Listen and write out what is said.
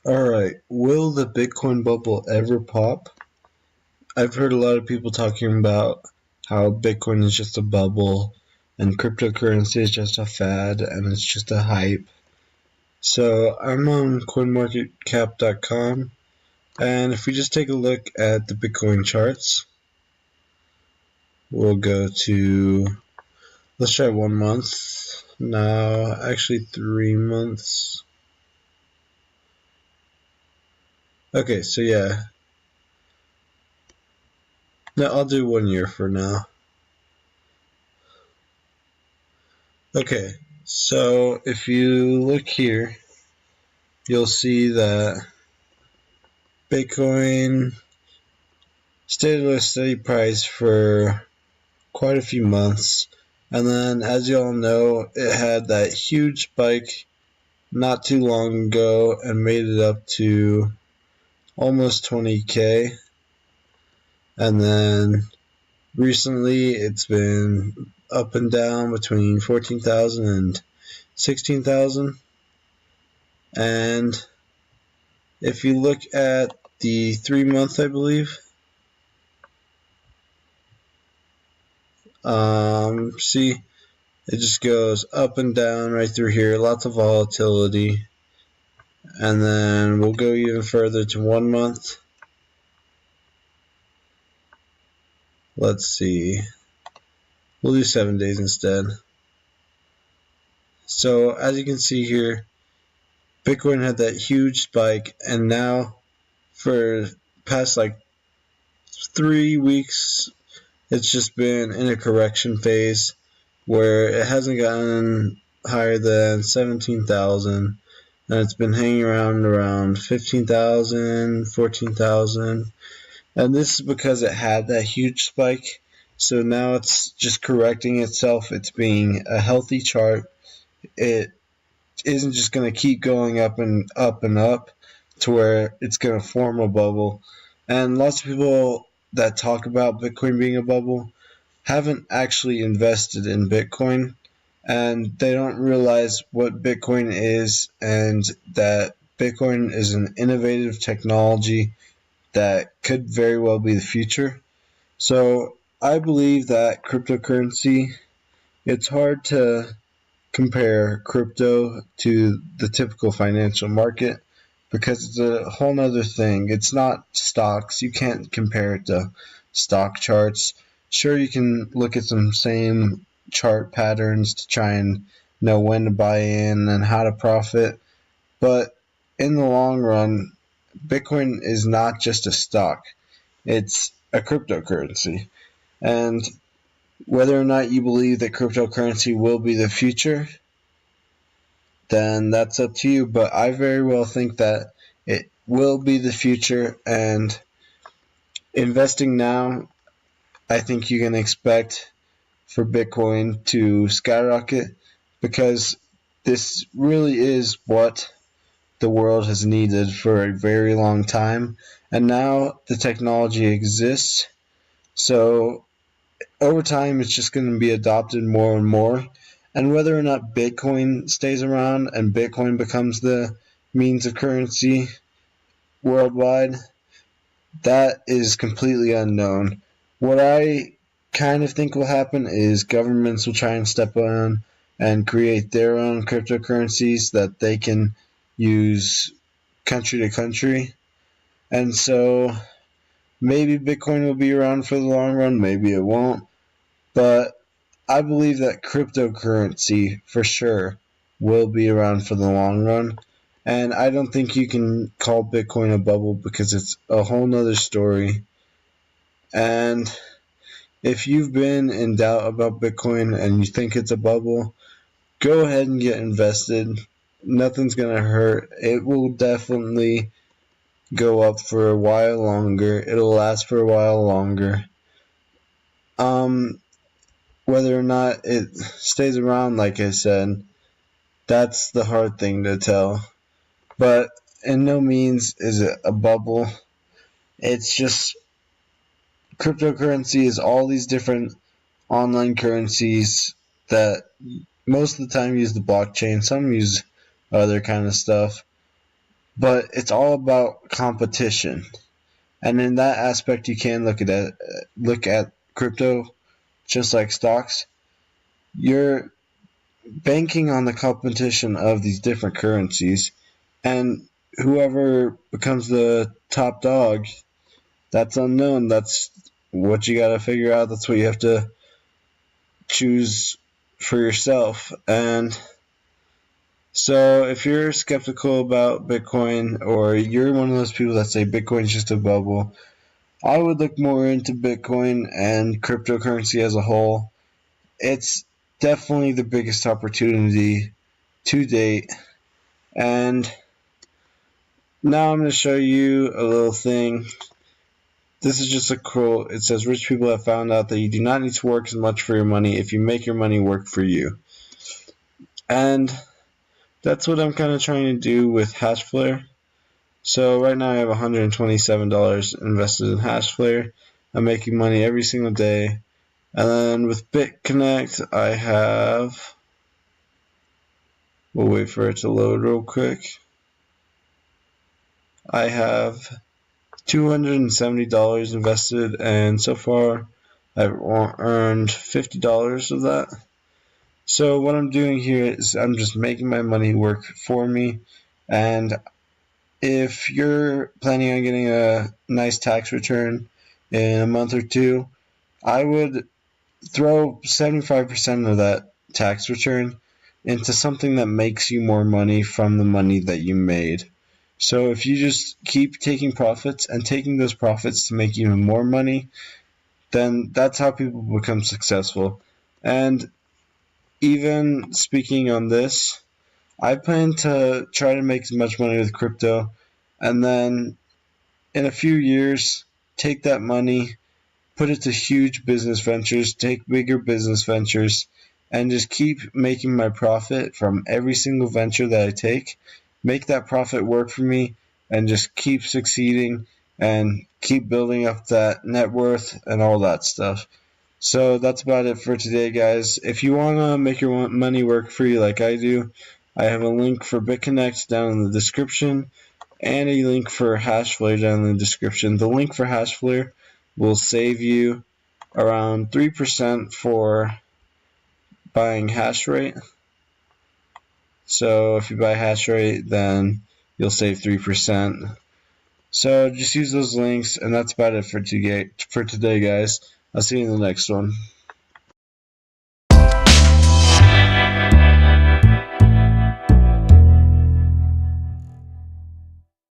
Alright, will the Bitcoin bubble ever pop? I've heard a lot of people talking about how Bitcoin is just a bubble and cryptocurrency is just a fad and it's just a hype. So I'm on coinmarketcap.com, and if we just take a look at the Bitcoin charts, we'll go to, let's try 1 month. No, actually 3 months. Okay, so yeah. No, I'll do 1 year for now. Okay, so if you look here, you'll see that Bitcoin stayed at a steady price for quite a few months, and then as you all know, it had that huge spike not too long ago and made it up to almost 20k, and then recently it's been up and down between 14,000 and 16,000. And if you look at the 3 month, I believe, see, it just goes up and down right through here, lots of volatility. And then we'll go even further to 1 month. Let's see, we'll do 7 days instead. So as you can see here, Bitcoin had that huge spike, and now for past like 3 weeks, it's just been in a correction phase where it hasn't gotten higher than 17,000, and it's been hanging around 15,000, 14,000, and this is because it had that huge spike. So now it's just correcting itself. It's being a healthy chart. It isn't just going to keep going up and up and up to where it's going to form a bubble. And lots of people that talk about Bitcoin being a bubble haven't actually invested in Bitcoin, and they don't realize what Bitcoin is and that Bitcoin is an innovative technology that could very well be the future. So I believe that cryptocurrency, it's hard to compare crypto to the typical financial market because it's a whole nother thing. It's not stocks. You can't compare it to stock charts. Sure, you can look at some same chart patterns to try and know when to buy in and how to profit, but in the long run, Bitcoin is not just a stock. It's a cryptocurrency. And whether or not you believe that cryptocurrency will be the future, then that's up to you. But I very well think that it will be the future, and investing now, I think you can expect for Bitcoin to skyrocket because this really is what the world has needed for a very long time, and now the technology exists. So over time, it's just going to be adopted more and more. And whether or not Bitcoin stays around and Bitcoin becomes the means of currency worldwide, that is completely unknown. What I kind of think will happen is governments will try and step on and create their own cryptocurrencies that they can use country to country. And so maybe Bitcoin will be around for the long run, maybe it won't. But I believe that cryptocurrency for sure will be around for the long run. And I don't think you can call Bitcoin a bubble because it's a whole nother story. And if you've been in doubt about Bitcoin and you think it's a bubble, go ahead and get invested. Nothing's going to hurt. It will definitely go up for a while longer. It'll last for a while longer. Whether or not it stays around, like I said, that's the hard thing to tell. But in no means is it a bubble. It's just cryptocurrency is all these different online currencies that most of the time use the blockchain. Some use other kind of stuff. but it's all about competition. And in that aspect, you can look at crypto just like stocks. You're banking on the competition of these different currencies, and whoever becomes the top dog, that's unknown. That's what you got to figure out. That's what you have to choose for yourself. And so if you're skeptical about Bitcoin, or you're one of those people that say Bitcoin's just a bubble, I would look more into Bitcoin and cryptocurrency as a whole. It's definitely the biggest opportunity to date. And now I'm going to show you a little thing. This is just a quote. It says, "Rich people have found out that you do not need to work as much for your money if you make your money work for you." And that's what I'm kind of trying to do with HASHFLARE. So right now I have $127 invested in HASHFLARE. I'm making money every single day. And then with BitConnect, I have, we'll wait for it to load real quick. I have $270 invested, and so far I've earned $50 of that. So what I'm doing here is I'm just making my money work for me. And if you're planning on getting a nice tax return in a month or two, I would throw 75% of that tax return into something that makes you more money from the money that you made. So if you just keep taking profits and taking those profits to make even more money, then that's how people become successful. And even speaking on this, I plan to try to make as much money with crypto, and then in a few years, take that money, put it to huge business ventures, take bigger business ventures, and just keep making my profit from every single venture that I take. Make that profit work for me, and just keep succeeding and keep building up that net worth and all that stuff. So that's about it for today, guys. If you want to make your money work for you like I do, I have a link for BitConnect down in the description and a link for HASHFLARE down in the description. The link for HASHFLARE will save you around 3% for buying hash rate. So if you buy hash rate, then you'll save 3%. So just use those links, and that's about it for today, guys. I'll see you in the next one.